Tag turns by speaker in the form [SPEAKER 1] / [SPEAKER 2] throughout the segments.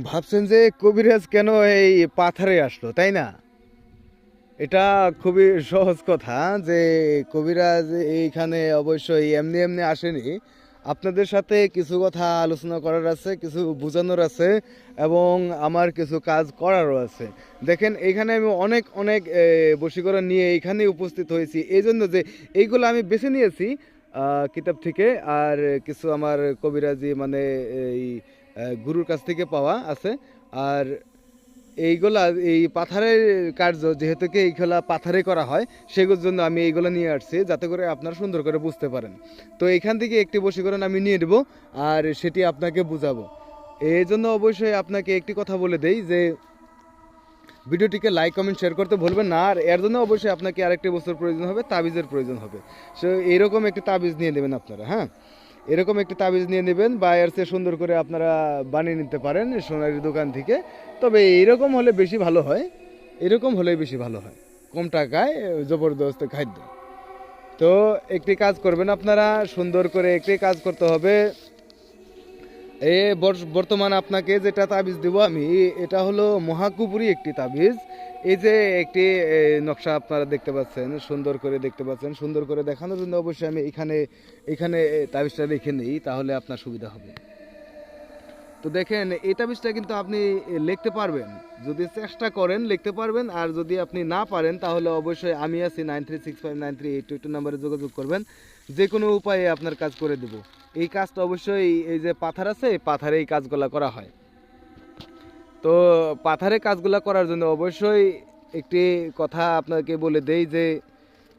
[SPEAKER 1] ভাবছেন যে কবিরাজ কেন এই পাথারে আসলো, তাই না? এটা খুবই সহজ কথা যে কবিরাজ এইখানে অবশ্যই এমনি এমনি আসেনি। আপনাদের সাথে কিছু কথা আলোচনা করার আছে, কিছু বোঝানোর আছে এবং আমার কিছু কাজ করারও আছে। দেখেন এইখানে আমি অনেক অনেক বশীকরণ নিয়ে এইখানে উপস্থিত হয়েছি, এই জন্য যে এইগুলো আমি বেছে নিয়েছি কিতাব থেকে। আর কিছু আমার কবিরাজি মানে এই গুরুর কাছ থেকে পাওয়া আছে। আর এইগুলা এই পাথারের কার্য যেহেতু কি এইগুলা পাথারে করা হয়, সেগুলোর জন্য আমি এইগুলো নিয়ে আসছি যাতে করে আপনারা সুন্দর করে বুঝতে পারেন। তো এইখান থেকে একটি বশীকরণ আমি নিয়ে নেব আর সেটি আপনাকে বুঝাবো। এই জন্য অবশ্যই আপনাকে একটি কথা বলে দেই যে ভিডিওটিকে লাইক কমেন্ট শেয়ার করতে ভুলবেন না। আর এর জন্য অবশ্যই আপনাকে আরেকটি বস্তুর প্রয়োজন হবে, তাবিজের প্রয়োজন হবে। সো এইরকম একটি তাবিজ নিয়ে নেবেন আপনারা, হ্যাঁ। এরকম একটি তাবিজ নিয়ে নেবেন বা এর চেয়ে সুন্দর করে আপনারা বানিয়ে নিতে পারেন সোনারি দোকান থেকে। তবে এইরকম হলে বেশি ভালো হয়, এরকম হলেই বেশি ভালো হয়, কম টাকায় জবরদস্ত খাদ্য। তো একটি কাজ করবেন আপনারা, সুন্দর করে একটি কাজ করতে হবে। বর্তমান আপনাকে যেটা তাবিজ দেব আমি, এটা হলো মহাকুপুরি একটি তাবিজ। এই যে একটি নকশা আপনারা দেখতে পাচ্ছেন, সুন্দর করে দেখতে পাচ্ছেন, সুন্দর করে দেখানোর জন্য অবশ্যই আমি এখানে এখানে তাবিজটা রেখে নিই, তাহলে আপনার সুবিধা হবে। তো দেখেন এই তাবিজটা কিন্তু আপনি লিখতে পারবেন, যদি চেষ্টা করেন লিখতে পারবেন। আর যদি আপনি না পারেন তাহলে অবশ্যই আমি আছি 93659382 নাম্বারে যোগাযোগ করবেন, যে কোনো উপায়ে আপনার কাজ করে দেব। এই কাজটা অবশ্যই এই যে পাথর আছে, এই পাথরে এই কাজগুলো করা হয়। তো পাথরে কাজগুলো করার জন্য অবশ্যই একটি কথা আপনাকে বলে দেই যে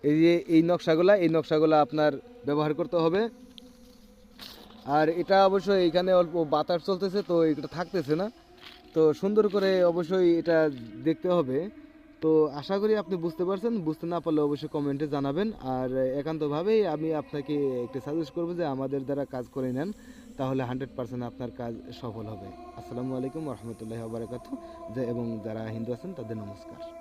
[SPEAKER 1] এই যে এই নকশাগুলো আপনার ব্যবহার করতে হবে। আর এটা অবশ্যই এখানে অল্প বাতাস চলতেছে, তো এটা থাকতেছে না। তো সুন্দর করে অবশ্যই এটা দেখতে হবে। তো আশা করি আপনি বুঝতে পারছেন, বুঝতে না পারলে অবশ্যই কমেন্টে জানাবেন। আর একান্তভাবেই আমি আপনাকে একটি সাজেস্ট করবো যে আমাদের দ্বারা কাজ করে নেন, তাহলে 100% আপনার কাজ সফল হবে। আসসালামু আলাইকুম রহমতুল্লাহি ওয়া বারাকাতুহু। এবং যারা হিন্দু আছেন তাদের নমস্কার।